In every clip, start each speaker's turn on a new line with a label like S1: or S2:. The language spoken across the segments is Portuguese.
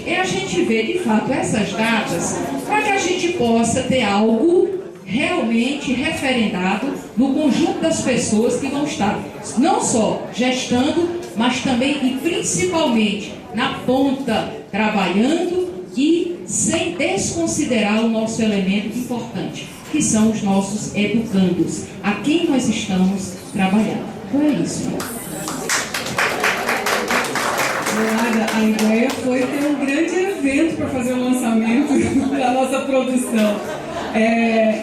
S1: É a gente ver de fato essas datas para que a gente possa ter algo realmente referendado no conjunto das pessoas que vão estar não só gestando, mas também e principalmente na ponta trabalhando e sem desconsiderar o nosso elemento importante, que são os nossos educandos, a quem nós estamos trabalhando. Então é isso.
S2: A ideia foi ter um grande evento para fazer o lançamento da nossa produção.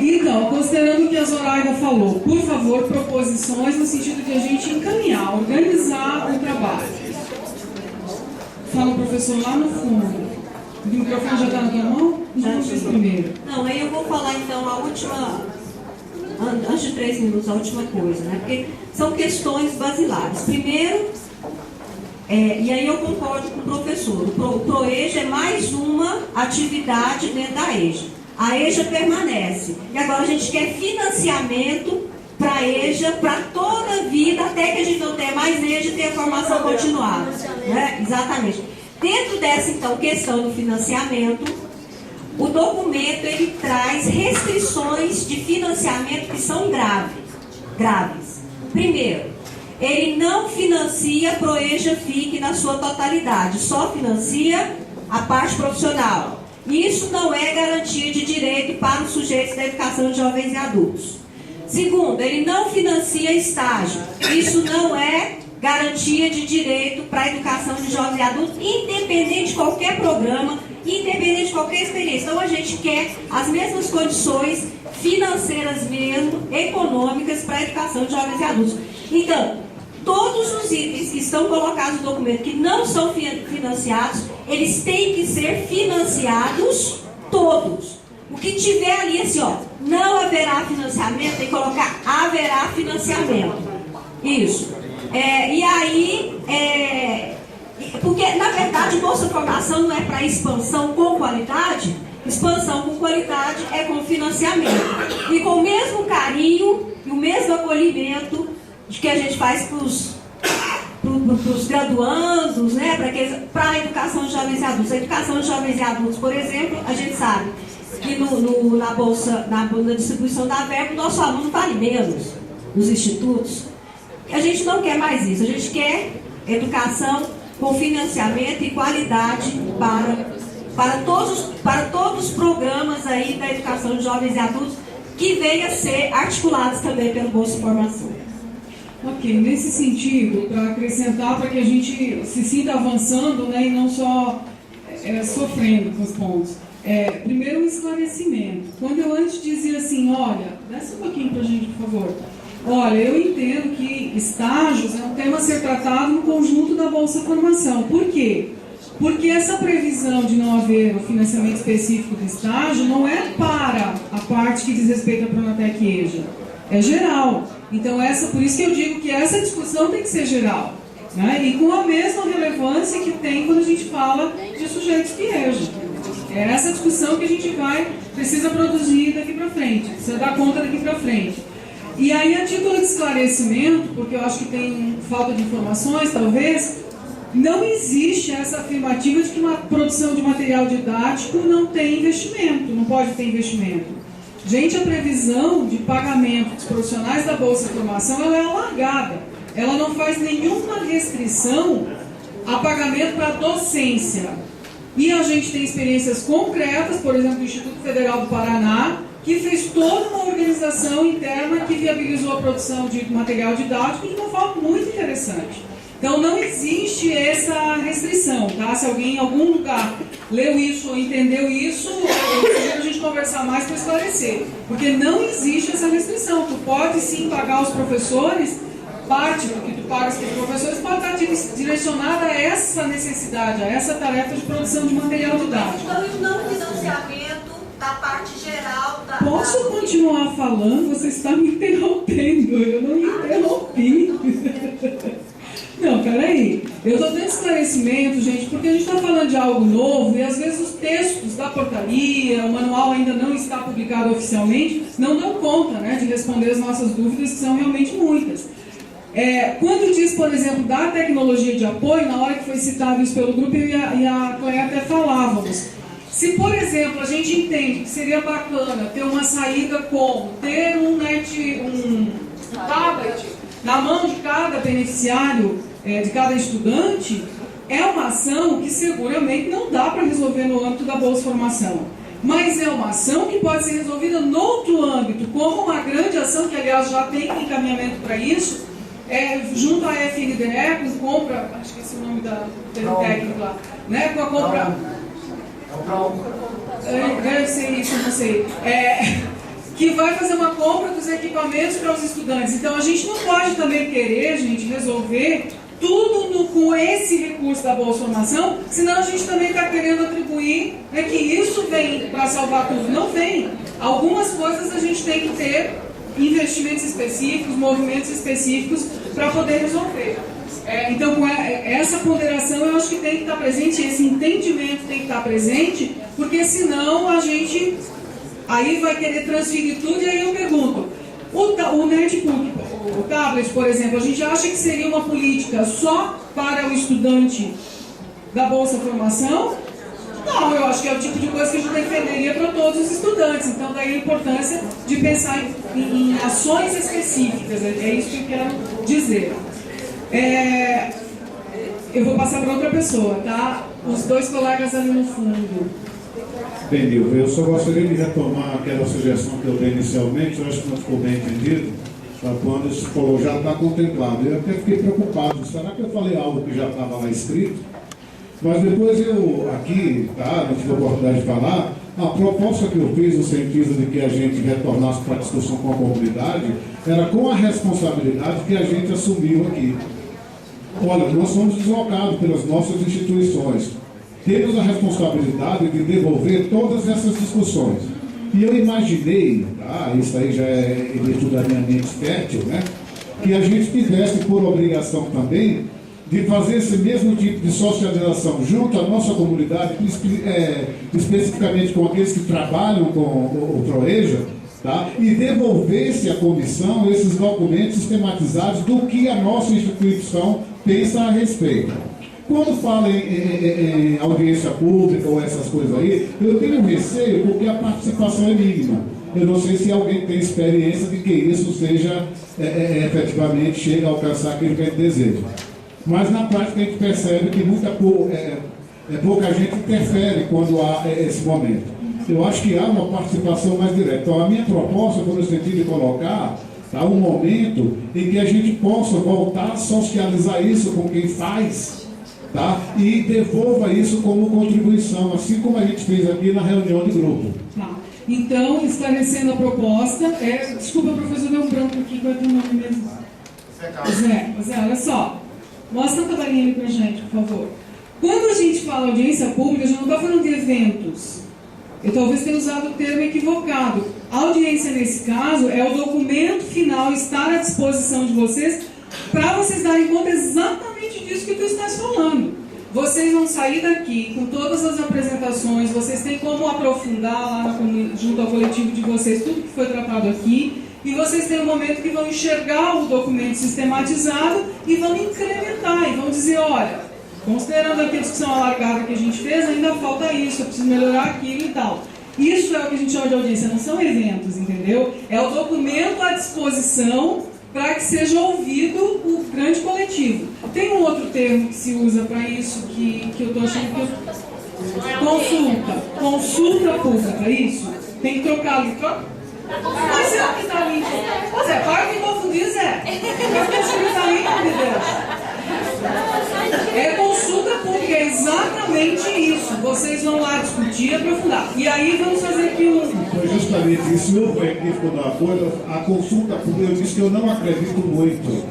S2: Então, considerando o que a Zoraida falou, por favor, proposições no sentido de a gente encaminhar, organizar o trabalho. Fala o professor lá no fundo. O microfone já está na tua mão? Já fiz primeiro.
S3: Não, aí eu vou falar então a última, antes de 3 minutos, a última coisa, né? Porque são questões basilares. Primeiro, e aí eu concordo com o professor, o ProEja é mais uma atividade dentro da EJA. A EJA permanece. E agora a gente quer financiamento para a EJA, para toda a vida, até que a gente não tenha mais EJA e tenha formação continuada. Né? Exatamente. Dentro dessa, então, questão do financiamento, o documento ele traz restrições de financiamento que são graves. Primeiro, ele não financia ProEja FIC na sua totalidade, só financia a parte profissional. Isso não é garantia de direito para os sujeitos da educação de jovens e adultos. Segundo, ele não financia estágio. Isso não é garantia de direito para a educação de jovens e adultos, independente de qualquer programa, independente de qualquer experiência. Então, a gente quer as mesmas condições financeiras mesmo, econômicas, para a educação de jovens e adultos. Então, todos os itens que estão colocados no documento que não são financiados, eles têm que ser financiados todos. O que tiver ali, assim, ó, não haverá financiamento, tem que colocar haverá financiamento. Isso. E aí, porque na verdade, Bolsa Formação não é para expansão com qualidade, expansão com qualidade é com financiamento. E com o mesmo carinho e o mesmo acolhimento que a gente faz para os graduandos, né, para a educação de jovens e adultos. A educação de jovens e adultos, por exemplo, a gente sabe que na bolsa, na distribuição da verba, o nosso aluno vale menos nos institutos. A gente não quer mais isso, a gente quer educação com financiamento e qualidade para todos os programas aí da educação de jovens e adultos que venham a ser articulados também pelo Bolsa Formação.
S2: Ok, nesse sentido, para acrescentar, para que a gente se sinta avançando, né, e não só sofrendo com os pontos. Primeiro, um esclarecimento. Quando eu antes dizia assim, olha, desce um pouquinho para a gente, por favor. Olha, eu entendo que estágios é um tema a ser tratado no conjunto da Bolsa Formação. Por quê? Porque essa previsão de não haver o financiamento específico do estágio não é para a parte que diz respeito à Pronatec e EJA. É geral. Então, por isso que eu digo que essa discussão tem que ser geral, né? E com a mesma relevância que tem quando a gente fala de sujeitos que EJA. É essa discussão que a gente precisa produzir daqui para frente, precisa dar conta daqui para frente. E aí, a título de esclarecimento, porque eu acho que tem falta de informações, talvez, não existe essa afirmativa de que uma produção de material didático não tem investimento, não pode ter investimento. Gente, a previsão de pagamento dos profissionais da Bolsa de Formação ela é alargada. Ela não faz nenhuma restrição a pagamento para docência. E a gente tem experiências concretas, por exemplo, do Instituto Federal do Paraná, que fez toda uma organização interna que viabilizou a produção de material didático de uma forma muito interessante. Então, não existe essa restrição, tá? Se alguém em algum lugar leu isso ou entendeu isso, eu sugiro a gente conversar mais para esclarecer. Porque não existe essa restrição. Tu pode sim pagar os professores, parte do que tu pagas para os professores pode estar direcionada a essa necessidade, a essa tarefa de produção de material didático.
S3: Então, e o não financiamento da parte geral da...
S2: Posso continuar falando? Você está me interrompendo. Eu não me interrompi. Não, peraí. Eu estou dando esclarecimento, gente, porque a gente está falando de algo novo e às vezes os textos da portaria, o manual ainda não está publicado oficialmente, não dão conta, né, de responder as nossas dúvidas, que são realmente muitas. Quando diz, por exemplo, da tecnologia de apoio, na hora que foi citado isso pelo grupo, eu e a Cléia até falávamos. Se, por exemplo, a gente entende que seria bacana ter uma saída como ter um tablet na mão de cada beneficiário, de cada estudante, é uma ação que seguramente não dá para resolver no âmbito da Bolsa Formação. Mas é uma ação que pode ser resolvida no outro âmbito, como uma grande ação, que aliás já tem encaminhamento para isso, junto à FNDE, com compra, acho que esse é o nome do técnico lá, né, com a compra... Deve ser isso, não sei. Que vai fazer uma compra dos equipamentos para os estudantes. Então a gente não pode também querer, gente, resolver tudo com esse recurso da Bolsa Formação, senão a gente também está querendo atribuir que isso vem para salvar tudo. Não vem. Algumas coisas a gente tem que ter investimentos específicos, movimentos específicos para poder resolver. Então, com essa ponderação, eu acho que tem que estar presente, esse entendimento tem que estar presente, porque senão a gente aí vai querer transferir tudo. E aí eu pergunto, o netbook, o tablet, por exemplo, a gente acha que seria uma política só para o estudante da Bolsa Formação? Não, eu acho que é o tipo de coisa que a gente defenderia para todos os estudantes. Então, daí a importância de pensar em ações específicas, é isso que eu quero dizer. Eu vou passar para outra pessoa, tá? Os dois colegas ali no fundo.
S4: Bem, Nilva, eu só gostaria de retomar aquela sugestão que eu dei inicialmente, eu acho que não ficou bem entendido, quando você falou, já está contemplado. Eu até fiquei preocupado, será que eu falei algo que já estava lá escrito? Mas depois eu, aqui, não tive a oportunidade de falar, a proposta que eu fiz no sentido de que a gente retornasse para a discussão com a comunidade, era com a responsabilidade que a gente assumiu aqui. Olha, nós somos deslocados pelas nossas instituições. Temos a responsabilidade de devolver todas essas discussões. E eu imaginei, isso aí já é virtude da minha mente fértil, né? Que a gente tivesse por obrigação também de fazer esse mesmo tipo de socialização junto à nossa comunidade, especificamente com aqueles que trabalham com o PROEJA, e devolver-se à comissão esses documentos sistematizados do que a nossa instituição pensa a respeito. Quando fala em audiência pública ou essas coisas aí, eu tenho receio porque a participação é mínima. Eu não sei se alguém tem experiência de que isso seja, efetivamente, chega a alcançar aquilo que a gente deseja. Mas na prática a gente percebe que pouca gente interfere quando há esse momento. Eu acho que há uma participação mais direta. Então a minha proposta foi no sentido de colocar um momento em que a gente possa voltar a socializar isso com quem faz, e devolva isso como contribuição, assim como a gente fez aqui na reunião de grupo.
S2: Então, esclarecendo a proposta, desculpa, professor, deu um branco aqui, qual é o nome mesmo? Zé, olha só, mostra a tabelinha ali pra gente, por favor. Quando a gente fala audiência pública, a gente não está falando de eventos. Eu talvez tenha usado o termo equivocado. A audiência, nesse caso, é o documento final estar à disposição de vocês para vocês darem conta exatamente disso que tu estás falando. Vocês vão sair daqui com todas as apresentações, vocês têm como aprofundar lá junto ao coletivo de vocês tudo que foi tratado aqui, e vocês têm um momento que vão enxergar o documento sistematizado e vão incrementar, e vão dizer, olha, considerando aqui a discussão alargada que a gente fez, ainda falta isso, eu preciso melhorar aquilo e tal. Isso é o que a gente chama de audiência, não são eventos, entendeu? É o documento à disposição para que seja ouvido o grande coletivo. Tem um outro termo que se usa para isso, que eu estou achando que... Consulta pública, isso? Tem que trocar ali, troca? Mas é o que está ali. Ô Zé, para de me confundir, Zé. Eu estou escrito ali, meu Deus. É consulta pública, é exatamente isso. Vocês vão lá discutir, aprofundar. E aí vamos fazer aqui
S4: Foi justamente isso. O equívoco da coisa, a consulta pública, eu disse que eu não acredito muito.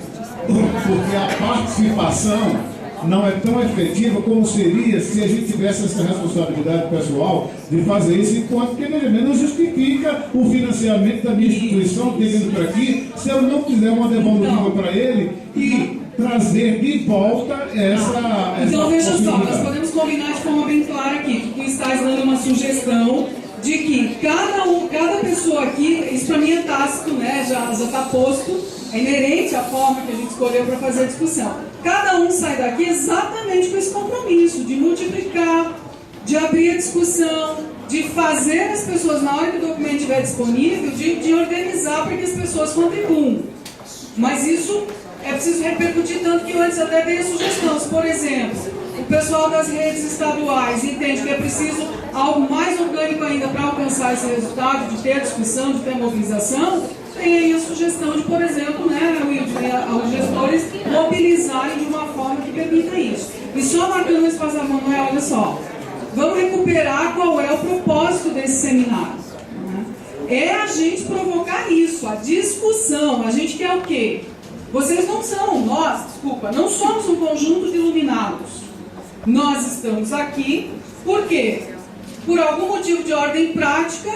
S4: Porque a participação não é tão efetiva como seria se a gente tivesse essa responsabilidade pessoal de fazer isso, enquanto que não justifica o financiamento da minha instituição que vindo para aqui, se eu não fizer uma devolutiva para ele e trazer de volta essa
S2: Então veja só, nós podemos combinar de forma bem clara aqui, que tu estás dando uma sugestão de que cada pessoa aqui, isso para mim mim é tácito, né? Já está posto, é inerente à forma que a gente escolheu para fazer a discussão. Cada um sai daqui exatamente com esse compromisso de multiplicar, de abrir a discussão, de fazer as pessoas, na hora que o documento estiver disponível, de organizar para que as pessoas contribuam. Mas isso é preciso repercutir, tanto que eu antes até dei sugestões. Por exemplo, o pessoal das redes estaduais entende que é preciso algo mais orgânico ainda para alcançar esse resultado, de ter discussão, de ter mobilização. Tem aí a sugestão de, por exemplo, aos gestores mobilizarem de uma forma que permita isso. E só marcando esse espaço da Manuel, olha só, vamos recuperar qual é o propósito desse seminário. Né? É a gente provocar isso, a discussão. A gente quer o quê? Vocês não somos um conjunto de iluminados. Nós estamos aqui, por quê? Por algum motivo de ordem prática,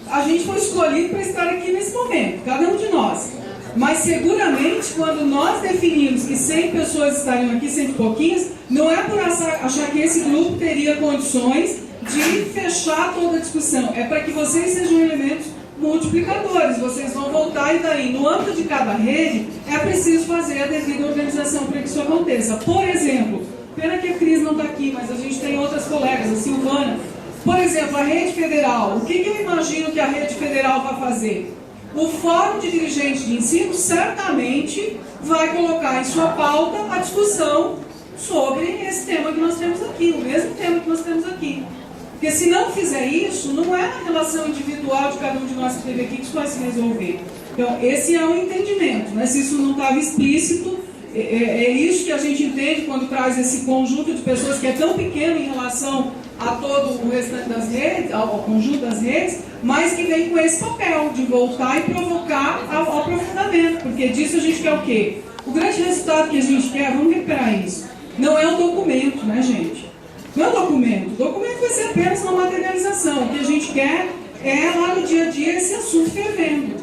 S2: a gente foi escolhido para estar aqui nesse momento, cada um de nós. Mas seguramente, quando nós definimos que 100 pessoas estariam aqui, 100 e pouquinhos, não é por achar que esse grupo teria condições de fechar toda a discussão. É para que vocês sejam elementos multiplicadores. Vocês vão voltar e daí, no âmbito de cada rede, é preciso fazer a devida organização para que isso aconteça. Por exemplo, pena que a Cris não está aqui, mas a gente tem outras colegas, a Silvana. Por exemplo, a rede federal. O que eu imagino que a rede federal vai fazer? O Fórum de Dirigentes de Ensino certamente vai colocar em sua pauta a discussão sobre esse tema que nós temos aqui, o mesmo tema que nós temos aqui. Porque se não fizer isso, não é na relação individual de cada um de nós que esteve aqui que isso vai se resolver. Então, esse é o entendimento, né? Se isso não estava explícito, é isso que a gente entende quando traz esse conjunto de pessoas que é tão pequeno em relação a todo o restante das redes, ao conjunto das redes, mas que vem com esse papel de voltar e provocar ao aprofundamento, porque disso a gente quer o quê? O grande resultado que a gente quer, vamos recuperar isso, não é um documento, né, gente? Não é um documento. O documento vai ser apenas uma materialização. O que a gente quer é, lá no dia a dia, esse assunto fervendo.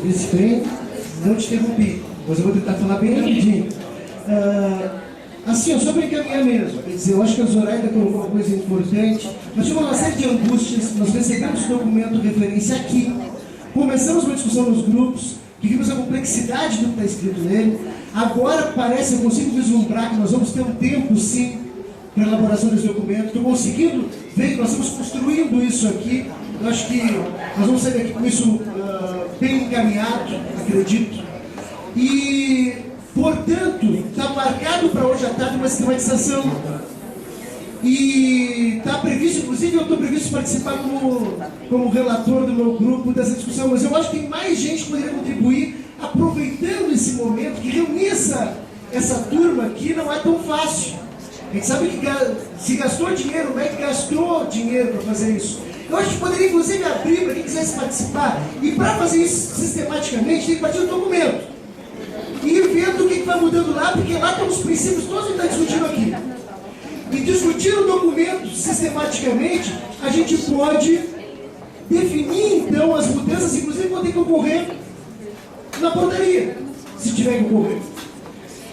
S5: Isso bem, não te interrompi, mas eu vou tentar falar bem rapidinho. Assim, só para encaminhar mesmo, quer dizer, eu acho que a Zoraida colocou uma coisa importante. Nós tivemos uma série de angústias, nós recebemos o documento de referência aqui, começamos uma discussão nos grupos, que vimos a complexidade do que está escrito nele. Agora parece, eu consigo vislumbrar que nós vamos ter um tempo, sim, para a elaboração desse documento. Estou conseguindo ver que nós estamos construindo isso aqui. Eu acho que nós vamos sair daqui com isso bem encaminhado, acredito. E, portanto, está marcado para hoje à tarde uma sistematização. E está previsto, inclusive eu estou previsto participar como relator do meu grupo dessa discussão, mas eu acho que tem mais gente que poderia contribuir, aproveitando esse momento, que reunir essa turma aqui não é tão fácil. A gente sabe que se gastou dinheiro, o MEC gastou dinheiro para fazer isso. Eu acho que poderia, inclusive, abrir para quem quisesse participar. E para fazer isso sistematicamente, tem que partir do documento. E ir vendo o que vai mudando lá, porque lá estão os princípios todos que a gente está discutindo aqui. E discutir o documento sistematicamente, a gente pode definir, então, as mudanças, inclusive, vão ter que ocorrer na portaria, se tiver que ocorrer.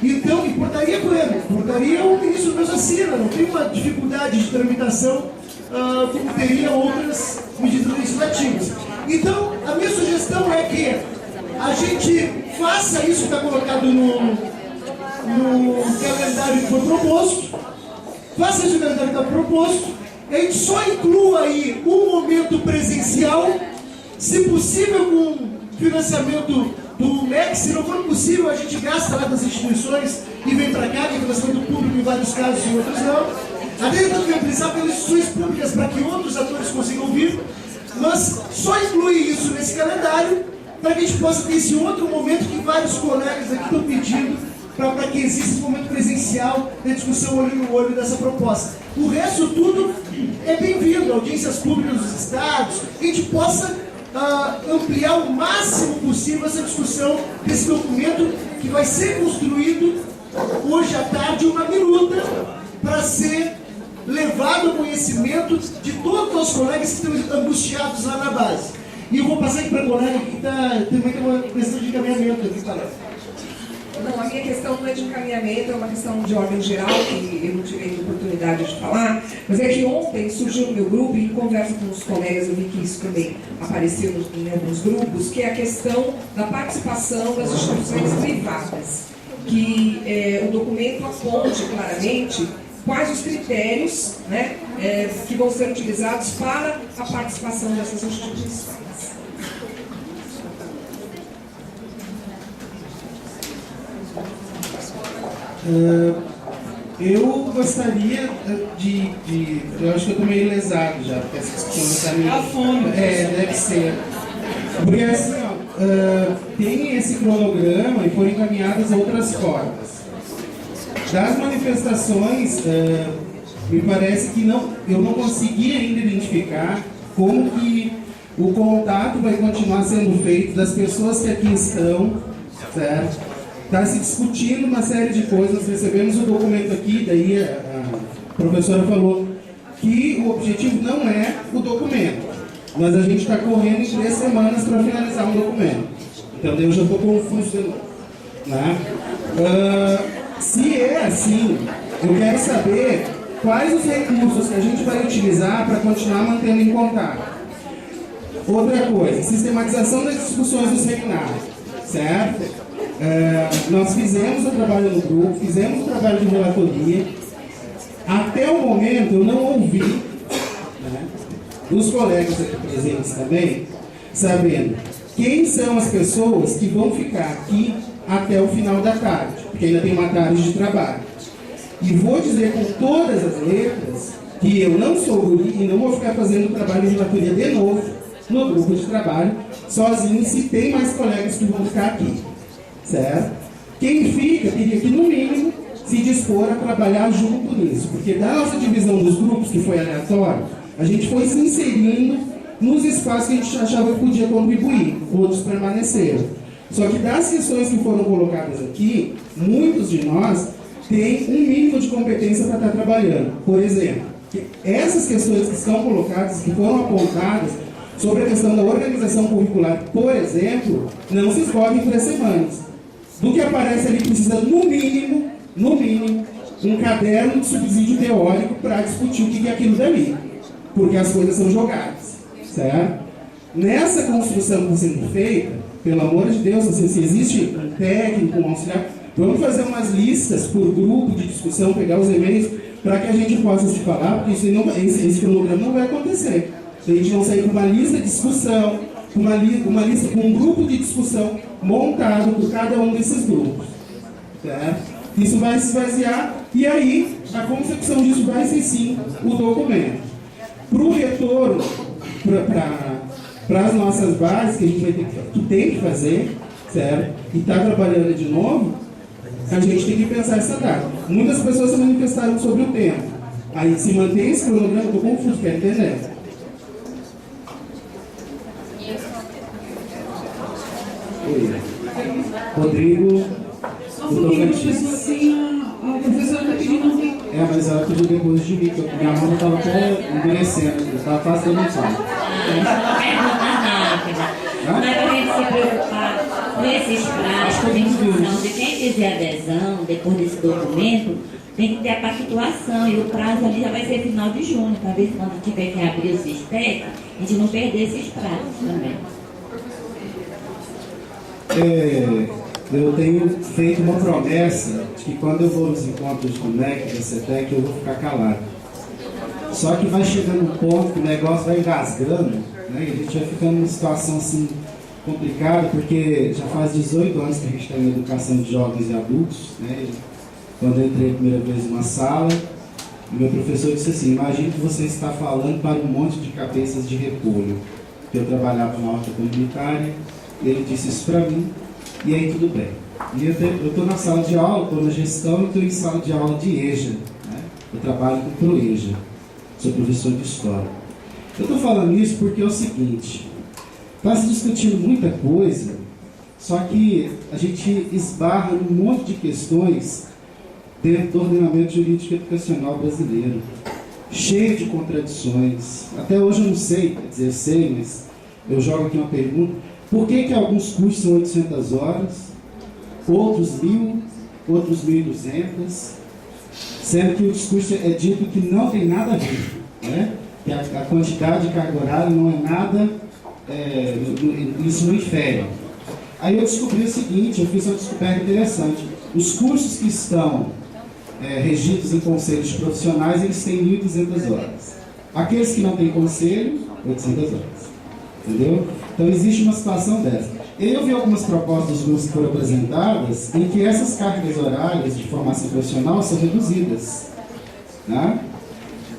S5: Então, e portaria plena. Portaria o ministro mesmo assina, não tem uma dificuldade de tramitação como teria outras medidas legislativas. Então, a minha sugestão é que a gente faça isso que está colocado no calendário que foi proposto, faça isso que o calendário que está proposto, e a gente só inclua aí um momento presencial, se possível com financiamento do MEC. Se não for possível, a gente gasta lá das instituições e vem para cá, que é financiamento público em vários casos e outros não. Até tentando viabilizar pelas instituições públicas para que outros atores consigam vir, mas só incluir isso nesse calendário para que a gente possa ter esse outro momento que vários colegas aqui estão pedindo para que exista esse momento presencial da discussão olho no olho dessa proposta. O resto tudo é bem-vindo, audiências públicas dos estados, que a gente possa ampliar o máximo possível essa discussão desse documento que vai ser construído hoje à tarde, uma minuta, para ser levado ao conhecimento de todos os colegas que estão angustiados lá na base. E eu vou passar aqui para a colega que também tem uma questão de encaminhamento aqui, parece.
S6: Não, a minha questão não é de encaminhamento, é uma questão de ordem geral, que eu não tive a oportunidade de falar, mas é que ontem surgiu no meu grupo, e em conversa com os colegas, eu vi que isso também apareceu em alguns grupos, que é a questão da participação das instituições privadas, que o documento aponte claramente quais os critérios, né, que vão ser utilizados para a participação dessas instituições.
S7: Eu gostaria eu acho que eu estou meio lesado já, porque essa discussão está meio...
S2: A fome.
S7: Deve ser. Porque assim, tem esse cronograma e foram encaminhadas outras formas. Das manifestações, me parece que eu não consegui ainda identificar como que o contato vai continuar sendo feito das pessoas que aqui estão, certo? Está se discutindo uma série de coisas, nós recebemos o documento aqui, daí a professora falou que o objetivo não é o documento, mas a gente está correndo em 3 semanas para finalizar um documento. Então eu já estou confuso de novo, né? Se é assim, eu quero saber quais os recursos que a gente vai utilizar para continuar mantendo em contato. Outra coisa, sistematização das discussões do seminário, certo? Nós fizemos o trabalho no grupo, fizemos o trabalho de relatoria. Até o momento eu não ouvi, né, dos colegas aqui presentes também, sabendo quem são as pessoas que vão ficar aqui até o final da tarde, porque ainda tem uma tarde de trabalho. E vou dizer com todas as letras que eu não sou guri e não vou ficar fazendo o trabalho de relatoria de novo no grupo de trabalho, sozinho, se tem mais colegas que vão ficar aqui. Certo? Quem fica teria que, no mínimo, se dispor a trabalhar junto nisso, porque da nossa divisão dos grupos, que foi aleatório, a gente foi se inserindo nos espaços que a gente achava que podia contribuir, outros permaneceram. Só que das questões que foram colocadas aqui, muitos de nós têm um mínimo de competência para estar trabalhando. Por exemplo, essas questões que estão colocadas, que foram apontadas, sobre a questão da organização curricular, por exemplo, não se esgota em 3 semanas. Do que aparece ali precisa, no mínimo, um caderno de subsídio teórico para discutir o que é aquilo dali. Porque as coisas são jogadas, certo? Nessa construção que está sendo feita, pelo amor de Deus, assim, se existe um técnico, um auxiliar, vamos fazer umas listas por grupo de discussão, pegar os e-mails, para que a gente possa se falar, porque esse cronograma não vai acontecer. Se a gente não sair com uma lista de discussão, uma lista com um grupo de discussão montado por cada um desses grupos. Certo? Isso vai se esvaziar e aí a consecução disso vai ser sim o documento. Para o retorno, para as nossas bases que a gente vai tem que fazer, certo? E está trabalhando de novo, a gente tem que pensar essa data. Muitas pessoas se manifestaram sobre o tempo. Aí se mantém esse cronograma, estou confuso, quero entender. Rodrigo,
S2: só um pouquinho, professor, assim, a professora está pedindo que...
S7: mas ela pediu depois de mim, porque minha mão estava até endurecendo, estava quase dando um salto.
S8: Não é para a gente se preocupar nesses prazos, em função de quem fizer adesão, depois desse documento, tem que ter a pactuação, e o prazo ali já vai ser final de junho, talvez quando tiver que abrir o SISTEC, a gente não perder esses prazos também.
S7: Eu tenho feito uma promessa de que quando eu vou nos encontros do MEC, da CETEC, eu vou ficar calado. Só que vai chegando um ponto que o negócio vai engasgando, né? E a gente vai ficando numa situação assim complicada, porque já faz 18 anos que a gente está em educação de jovens e adultos, né? Quando eu entrei a primeira vez numa sala, o meu professor disse assim: imagine que você está falando para um monte de cabeças de repolho. Eu trabalhava na horta comunitária, ele disse isso para mim, e aí tudo bem. E eu estou na sala de aula, estou na gestão e estou em sala de aula de EJA, né? Eu trabalho com ProEJA, sou professor de História. Eu estou falando isso porque é o seguinte: está se discutindo muita coisa, só que a gente esbarra num monte de questões dentro do ordenamento jurídico educacional brasileiro, cheio de contradições. Até hoje eu não sei, quer dizer, eu sei, mas eu jogo aqui uma pergunta: por que alguns cursos são 800 horas outros 1.000, outros 1.200, sendo que o discurso é dito que não tem nada a ver, né? Que a quantidade de carga horária não é nada, isso não infere. Aí eu descobri o seguinte, eu fiz uma descoberta interessante. Os cursos que estão regidos em conselhos profissionais, eles têm 1.200 horas. Aqueles que não têm conselho, 800 horas. Entendeu? Então existe uma situação dessa. Eu vi algumas propostas dos grupos que foram apresentadas em que essas cargas horárias de formação profissional são reduzidas. Né?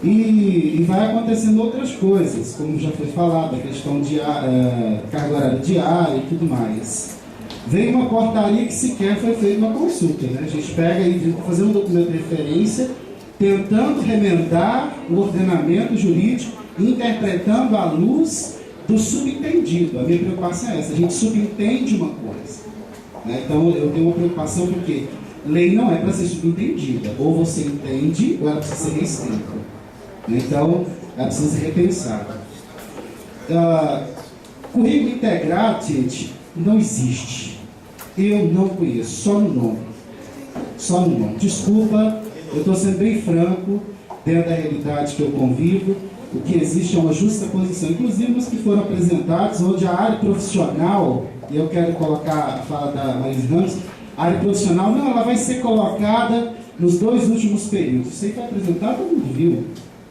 S7: E vai acontecendo outras coisas, como já foi falado, a questão de carga horária diária e tudo mais. Vem uma portaria que sequer foi feita uma consulta. Né? A gente pega e fazer um documento de referência, tentando remendar o ordenamento jurídico, interpretando à luz do subentendido. A minha preocupação é essa, a gente subentende uma coisa. Né? Então eu tenho uma preocupação porque lei não é para ser subentendida. Ou você entende, ou ela precisa ser restrita. Então, ela precisa ser repensada. Currículo integrado, gente, não existe. Eu não conheço, só no nome. Só no nome. Desculpa, eu estou sendo bem franco, dentro da realidade que eu convivo. O que existe é uma justa posição, inclusive os que foram apresentados, onde a área profissional, e eu quero colocar a fala da Marisa Ramos, a área profissional, não, ela vai ser colocada nos 2 últimos períodos. Isso aí foi apresentado, todo mundo viu.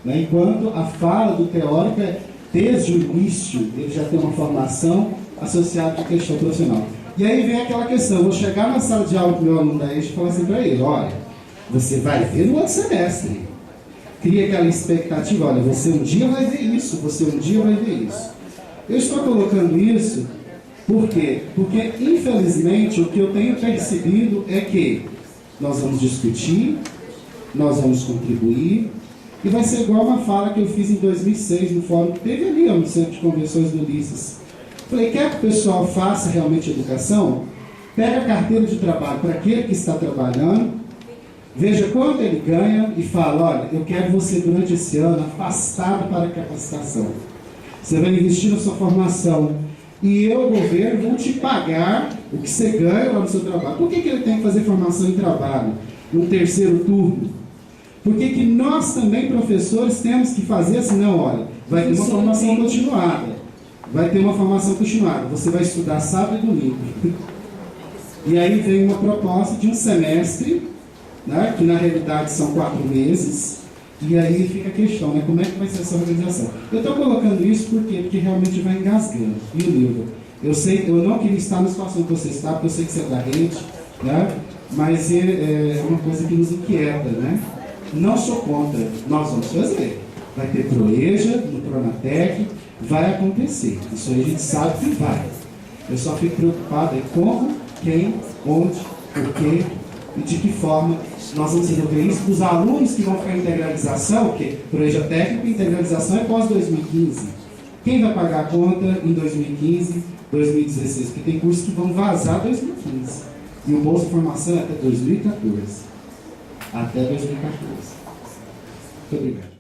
S7: Né? Enquanto a fala do teórico é, desde o início, ele já tem uma formação associada com a questão profissional. E aí vem aquela questão, eu vou chegar na sala de aula com o meu aluno da EJA e falar assim para ele, olha, você vai ver no outro semestre. Cria aquela expectativa, olha, você um dia vai ver isso, você um dia vai ver isso. Eu estou colocando isso, por quê? Porque, infelizmente, o que eu tenho percebido é que nós vamos discutir, nós vamos contribuir, e vai ser igual uma fala que eu fiz em 2006 no fórum que teve ali, no Centro de Convenções do Ulisses. Falei, quer que o pessoal faça realmente educação? Pega a carteira de trabalho para aquele que está trabalhando, veja quanto ele ganha e fala, olha, eu quero você durante esse ano afastado para a capacitação. Você vai investir na sua formação e eu, governo, vou te pagar o que você ganha lá no seu trabalho. Por que ele tem que fazer formação em trabalho? No terceiro turno? Por que nós também, professores, temos que fazer assim? Não, olha, vai ter uma formação continuada. Vai ter uma formação continuada. Você vai estudar sábado e domingo. E aí vem uma proposta de um semestre, né, que na realidade são 4 meses, e aí fica a questão, né, como é que vai ser essa organização? Eu estou colocando isso por quê? Porque realmente vai engasgando, viu, Nilva? Eu sei, eu não queria estar na situação que você está, porque eu sei que você é da rede, né, mas é uma coisa que nos inquieta, né? Não sou contra, nós vamos fazer. Vai ter Proeja, no Pronatec, vai acontecer. Isso aí a gente sabe que vai. Eu só fico preocupado em como, quem, onde, por quê e de que forma nós vamos resolver isso. Os alunos que vão ficar em integralização, porque Proeja técnico e integralização é pós-2015. Quem vai pagar a conta em 2015, 2016? Porque tem cursos que vão vazar 2015. E o Bolsa Formação é até 2014. Até 2014. Muito obrigado.